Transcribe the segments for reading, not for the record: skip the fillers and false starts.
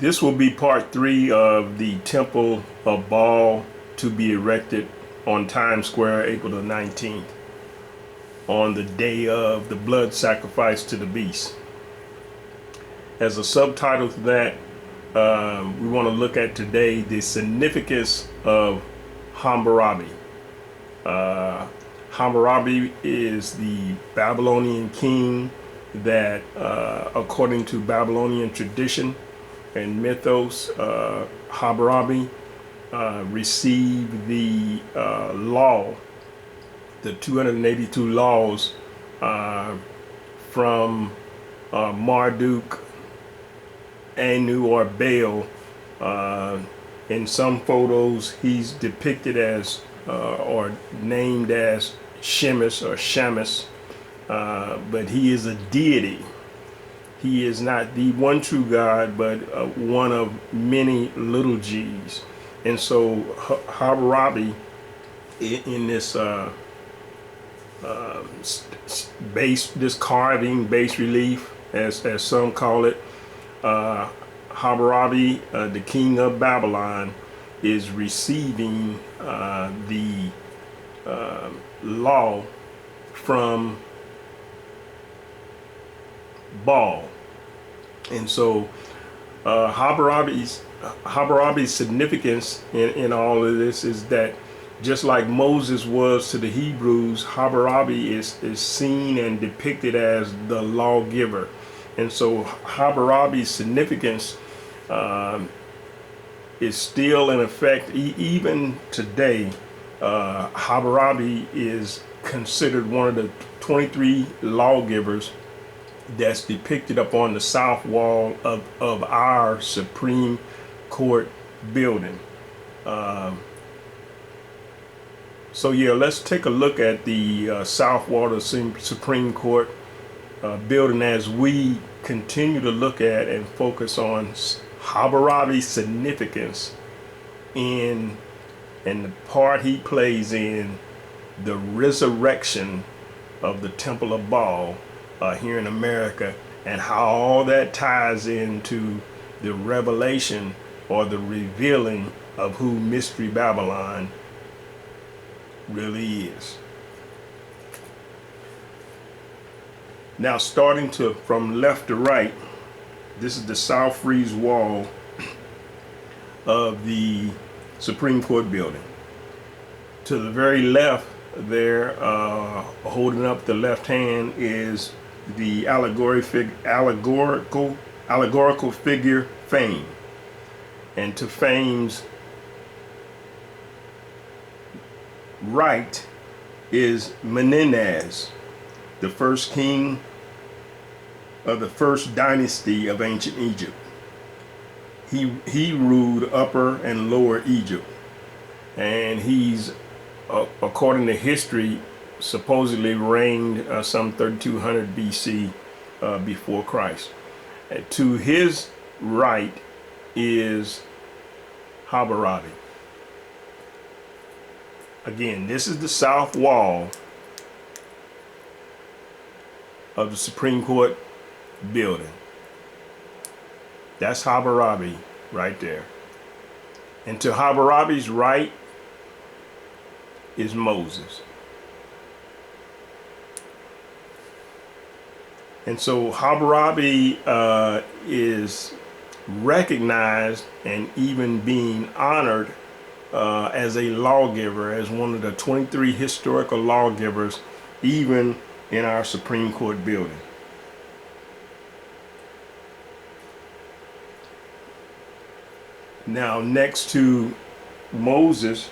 This will be part 3 of the Temple of Baal to be erected on Times Square, April the 19th, on the day of the blood sacrifice to the beast. As a subtitle to that, we want to look at today the significance of Hammurabi. Hammurabi is the Babylonian king that, according to Babylonian tradition and mythos, Hammurabi received the law, the 282 laws from Marduk, Anu, or Baal. In some photos, he's depicted as or named as Shemesh or Shamus, but he is a deity. He is not the one true God, but one of many little g's. And so Hammurabi, in this this carving, bas relief, as some call it, Hammurabi, the king of Babylon, is receiving the law from Baal. And so Hammurabi's significance in all of this is that just like Moses was to the Hebrews, Hammurabi is seen and depicted as the lawgiver. And so Hammurabi's significance is still in effect. Even today, Hammurabi is considered one of the 23 lawgivers that's depicted up on the south wall of our Supreme Court building. So yeah, let's take a look at the south wall of the Supreme Court building as we continue to look at and focus on Hammurabi's significance and the part he plays in the resurrection of the Temple of Baal here in America, and how all that ties into the revelation or the revealing of who Mystery Babylon really is. Now, starting from left to right, this is the south frieze wall of the Supreme Court building. To the very left there, holding up the left hand, is the allegorical figure Fame. And to Fame's right is Menendez, the first king of the first dynasty of ancient Egypt. He ruled Upper and Lower Egypt, and he's, according to history, supposedly reigned some 3200 BC before Christ. And to his right is Hammurabi. Again, this is the south wall of the Supreme Court building. That's Hammurabi right there. And to Hammurabi's right is Moses. And so Hammurabi is recognized and even being honored as a lawgiver, as one of the 23 historical lawgivers, even in our Supreme Court building. Now, next to Moses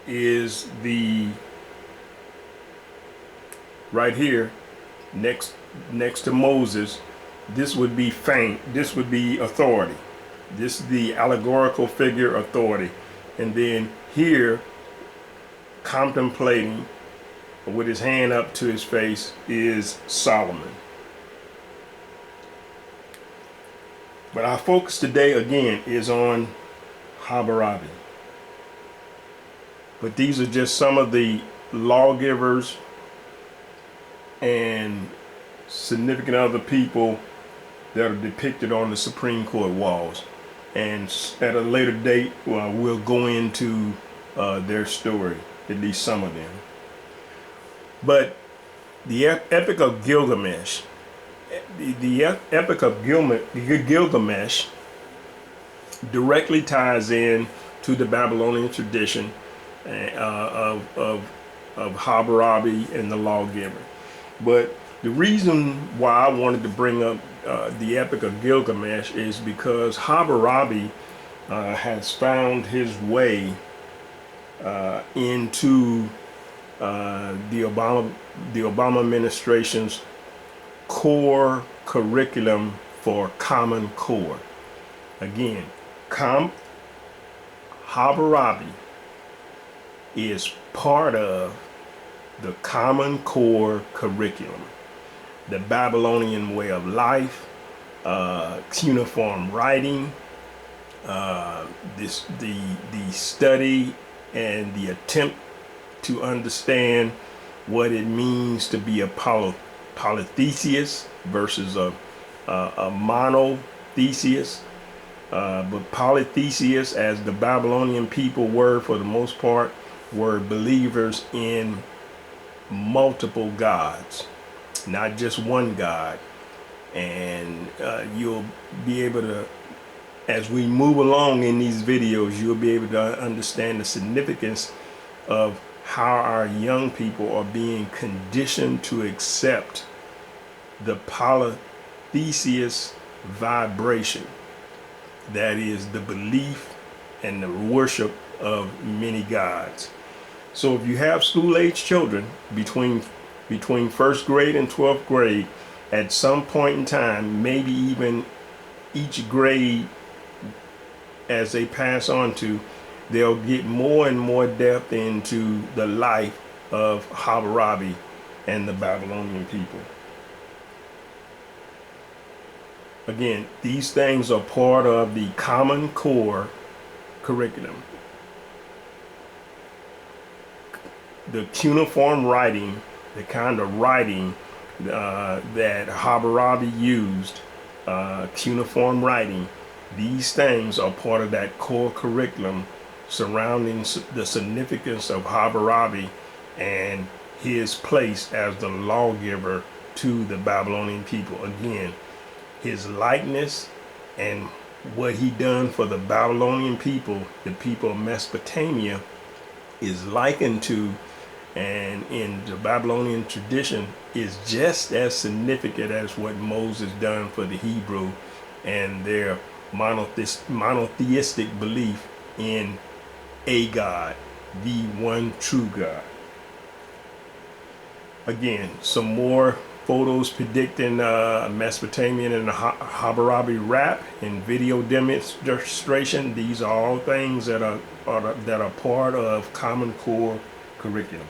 is right here, next to Moses, this would be Fame. This would be authority. This is the allegorical figure, authority. And then here, contemplating with his hand up to his face, is Solomon. But our focus today, again, is on Hammurabi. But these are just some of the lawgivers and significant other people that are depicted on the Supreme Court walls. And at a later date, we'll go into their story, at least some of them. But the Epic of Gilgamesh, the Epic of Gilgamesh directly ties in to the Babylonian tradition of Hammurabi and the lawgiver. But the reason why I wanted to bring up the Epic of Gilgamesh is because Hammurabi has found his way into the Obama administration's core curriculum for Common Core. Again, Hammurabi is part of the Common Core curriculum, the Babylonian way of life, cuneiform writing, the study and the attempt to understand what it means to be a polytheist versus a monotheist. But polytheists, as the Babylonian people were for the most part, were believers in multiple gods, not just one God. And you'll be able to, as we move along in these videos, you'll be able to understand the significance of how our young people are being conditioned to accept the polytheist vibration. That is the belief and the worship of many gods. So if you have school-age children between first grade and 12th grade, at some point in time, maybe even each grade as they pass on to, they'll get more and more depth into the life of Hammurabi and the Babylonian people. Again, these things are part of the Common Core curriculum. The cuneiform writing, the kind of writing that Hammurabi used, cuneiform writing, these things are part of that core curriculum surrounding the significance of Hammurabi and his place as the lawgiver to the Babylonian people. Again, his likeness and what he done for the Babylonian people, the people of Mesopotamia, is likened to, and in the Babylonian tradition is just as significant as what Moses done for the Hebrew and their monotheistic belief in a God, the one true God. Again, some more photos predicting Mesopotamian and Hammurabi rap and video demonstration. These are all things that are part of Common Core curriculum.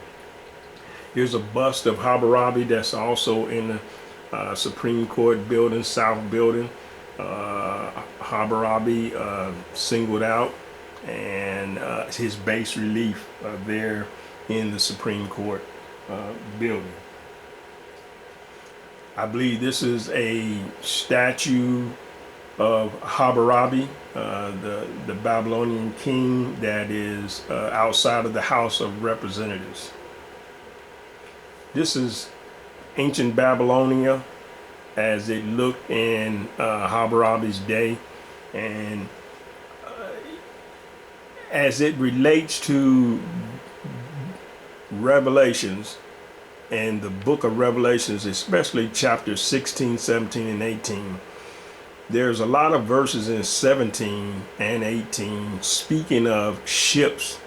Here's a bust of Hammurabi that's also in the Supreme Court building, South building. Hammurabi singled out, and his bas relief there in the Supreme Court building. I believe this is a statue of Hammurabi, the Babylonian king that is outside of the House of Representatives. This is ancient Babylonia as it looked in Hammurabi's day, and as it relates to Revelations and the book of Revelations, especially chapters 16, 17, and 18, there's a lot of verses in 17 and 18 speaking of ships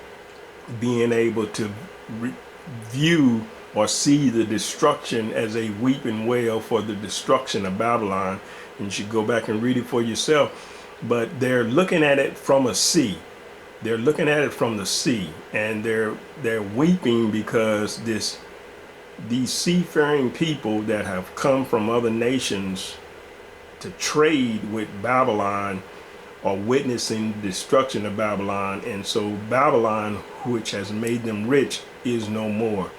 being able to view or see the destruction as a weeping wail for the destruction of Babylon. And you should go back and read it for yourself. But they're looking at it from a sea. They're looking at it from the sea, and they're weeping because these seafaring people that have come from other nations to trade with Babylon are witnessing the destruction of Babylon. And so Babylon, which has made them rich, is no more.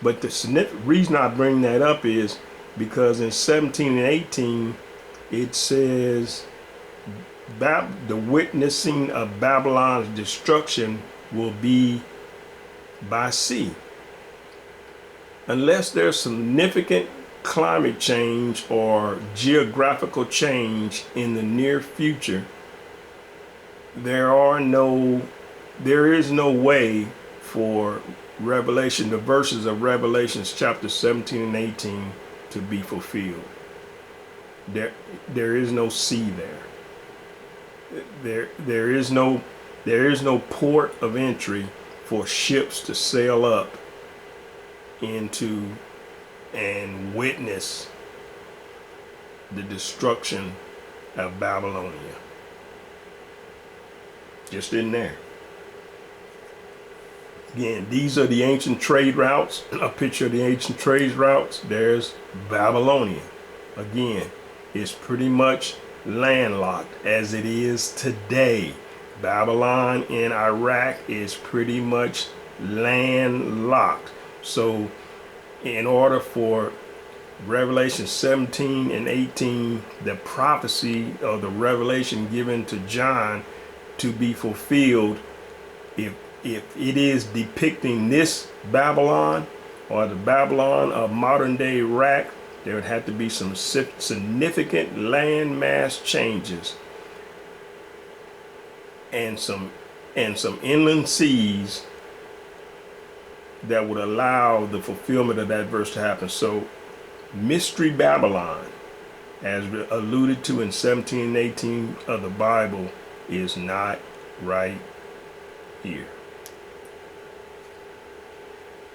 But the reason I bring that up is because in 17 and 18 it says the witnessing of Babylon's destruction will be by sea. Unless there's significant climate change or geographical change in the near future, there is no way for the verses of Revelations chapter 17 and 18 to be fulfilled. There is no sea there. There is no port of entry for ships to sail up into and witness the destruction of Babylonia. Just in there. Again, these are the ancient trade routes. A picture of the ancient trade routes. There's Babylonia. Again, it's pretty much landlocked as it is today. Babylon in Iraq is pretty much landlocked. So in order for Revelation 17 and 18, the prophecy of the revelation given to John to be fulfilled, if it is depicting this Babylon or the Babylon of modern day Iraq, there would have to be some significant landmass changes and some inland seas that would allow the fulfillment of that verse to happen. So Mystery Babylon, as alluded to in 17 and 18 of the Bible, is not right here.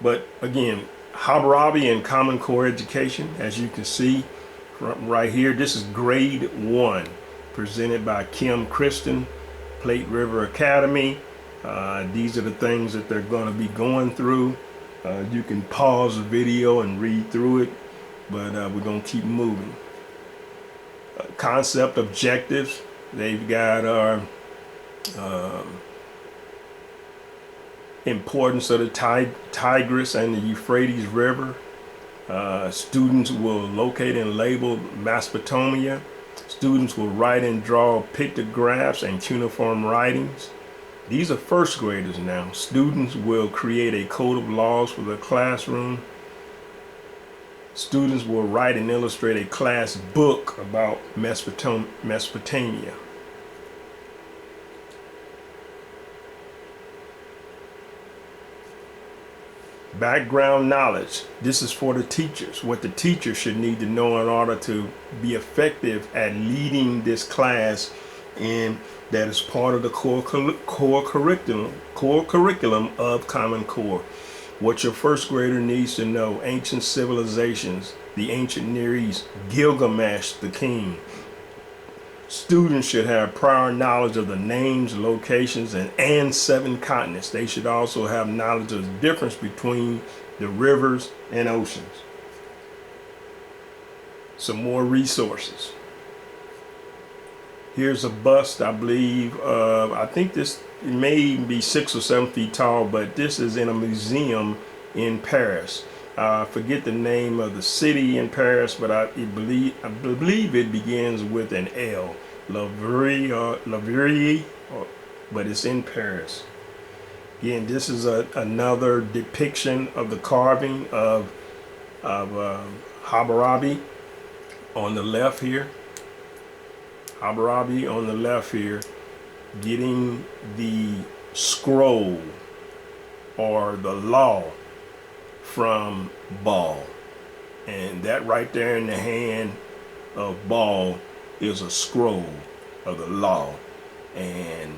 But again, Hammurabi and Common Core education, as you can see right here, this is grade 1, presented by Kim Kristen, Plate River Academy. These are the things that they're going to be going through. You can pause the video and read through it, but we're going to keep moving. Concept objectives. They've got our importance of the Tigris and the Euphrates River. Students will locate and label Mesopotamia. Students will write and draw pictographs and cuneiform writings. These are first graders now. Students will create a code of laws for the classroom. Students will write and illustrate a class book about Mesopotamia. Background knowledge. This is for the teachers. What the teachers should need to know in order to be effective at leading this class, and that is part of the core curriculum of Common Core. What your first grader needs to know: ancient civilizations, the ancient Near East, Gilgamesh the king. Students should have prior knowledge of the names, locations, and 7 continents. They should also have knowledge of the difference between the rivers and oceans. Some more resources. Here's a bust, I believe, I think this may be 6 or 7 feet tall, but this is in a museum in Paris. I forget the name of the city in Paris, but I believe it begins with an L. Lavrier, but it's in Paris. Again, this is another depiction of the carving of Hammurabi on the left here. Hammurabi on the left here, getting the scroll or the law from Baal, and that right there in the hand of Baal is a scroll of the law. And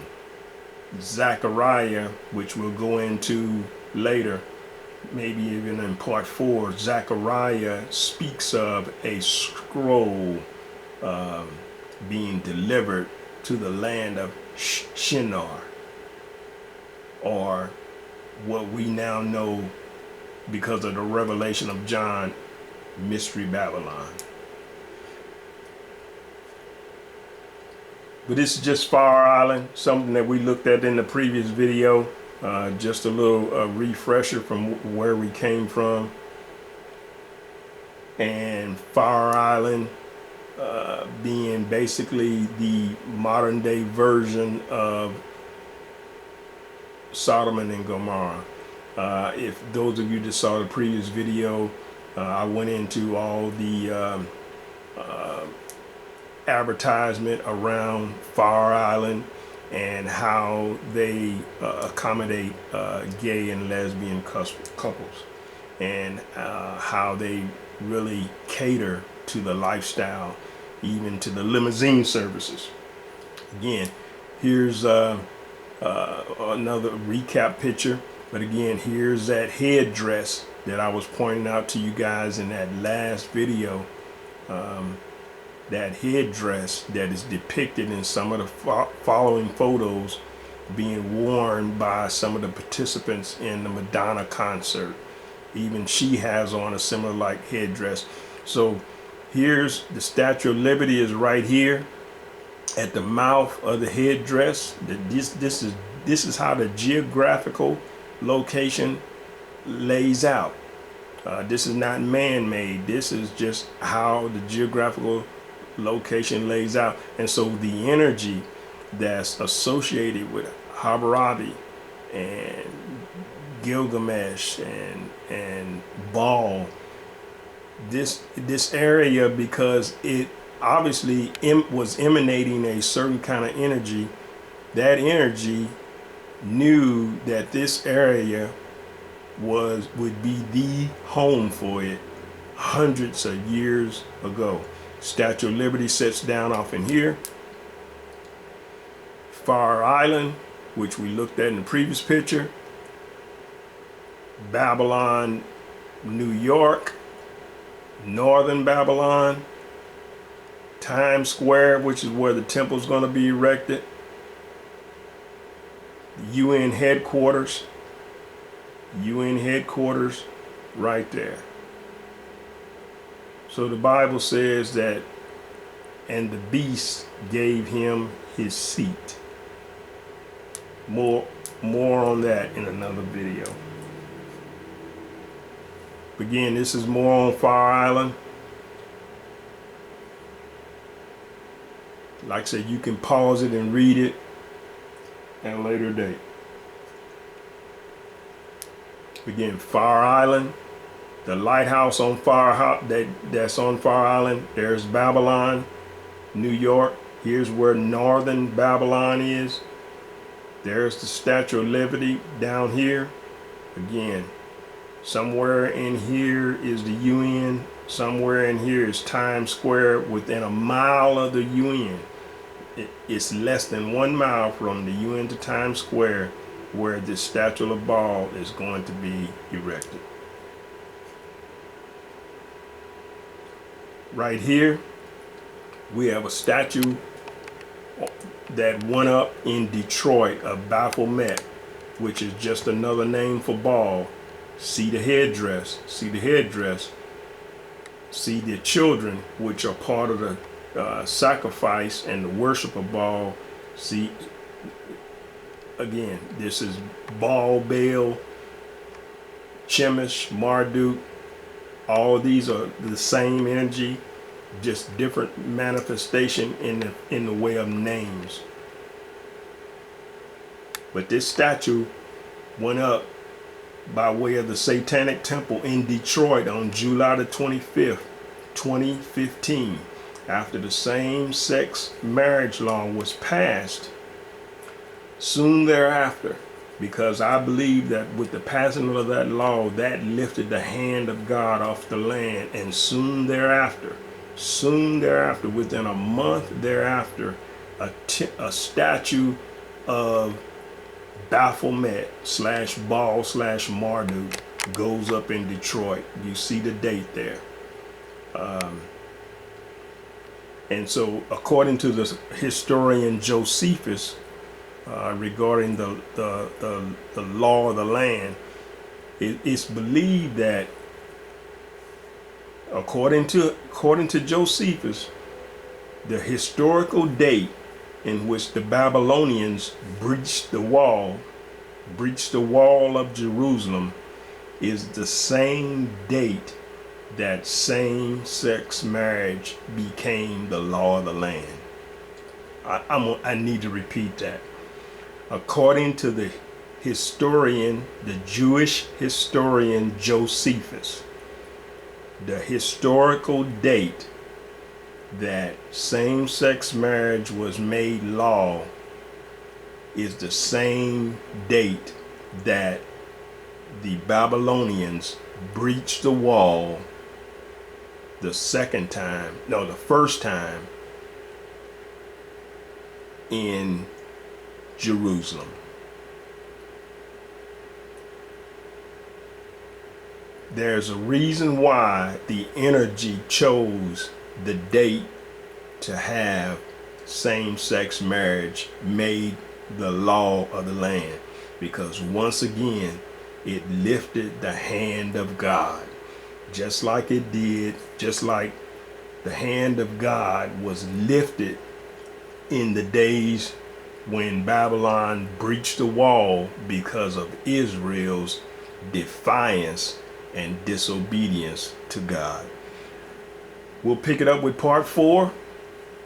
Zechariah, which we'll go into later, maybe even in part 4, Zechariah speaks of a scroll being delivered to the land of Shinar, or what we now know because of the revelation of John, Mystery Babylon. But this is just Fire Island, something that we looked at in the previous video. Just a little refresher from where we came from. and Fire Island being basically the modern day version of Sodom and Gomorrah. If those of you that saw the previous video, I went into all the advertisement around Fire Island and how they accommodate gay and lesbian couples, and how they really cater to the lifestyle, even to the limousine services. Again, here's another recap picture, but again, here's that headdress that I was pointing out to you guys in that last video. That headdress that is depicted in some of the following photos being worn by some of the participants in the Madonna concert. Even she has on a similar like headdress. So here's the Statue of Liberty is right here at the mouth of the headdress. This is how the geographical location lays out. This is not man-made. This is just how the geographical location lays out. And so the energy that's associated with Hammurabi and Gilgamesh and Baal, this area, because it obviously was emanating a certain kind of energy, that energy knew that this area would be the home for it hundreds of years ago. Statue of Liberty sits down off in here. Fire Island, which we looked at in the previous picture. Babylon, New York, Northern Babylon. Times Square, which is where the temple is going to be erected. The UN headquarters. UN headquarters right there. So the Bible says that, and the beast gave him his seat. More on that in another video. Again, this is more on Fire Island. Like I said, you can pause it and read it at a later date. Again, Fire Island. The lighthouse on that's on Fire Island. There's Babylon, New York. Here's where Northern Babylon is. There's the Statue of Liberty down here. Again, somewhere in here is the UN. Somewhere in here is Times Square. Within a mile of the UN, it's less than 1 mile from the UN to Times Square, where the Statue of Baal is going to be erected. Right here, we have a statue that went up in Detroit of Baphomet, which is just another name for Baal. See the headdress, see the headdress, see the children, which are part of the sacrifice and the worship of Baal. See, again, this is Baal, Baal, Chemosh, Marduk. All these are the same energy, just different manifestation in the way of names. But this statue went up by way of the Satanic Temple in Detroit on July the 25th, 2015, after the same-sex marriage law was passed. Soon thereafter, because I believe that with the passing of that law, that lifted the hand of God off the land. And soon thereafter, within a month thereafter, a statue of Baphomet / Baal / Marduk goes up in Detroit. You see the date there. And so, according to the historian Josephus, regarding the law of the land, it's believed that according to Josephus, the historical date in which the Babylonians breached the wall of Jerusalem is the same date that same-sex marriage became the law of the land. I need to repeat that. According to the Jewish historian Josephus, the historical date that same-sex marriage was made law is the same date that the Babylonians breached the wall the first time in Jerusalem. There's a reason why the energy chose the date to have same-sex marriage made the law of the land, because once again it lifted the hand of God, just like the hand of God was lifted in the days when Babylon breached the wall because of Israel's defiance and disobedience to God. We'll pick it up with part 4,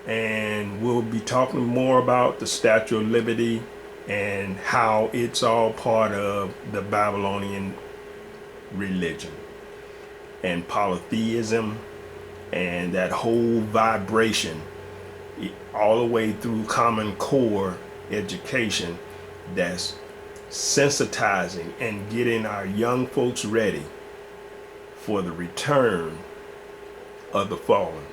and we'll be talking more about the Statue of Liberty and how it's all part of the Babylonian religion and polytheism and that whole vibration, all the way through Common Core education, that's sensitizing and getting our young folks ready for the return of the fallen.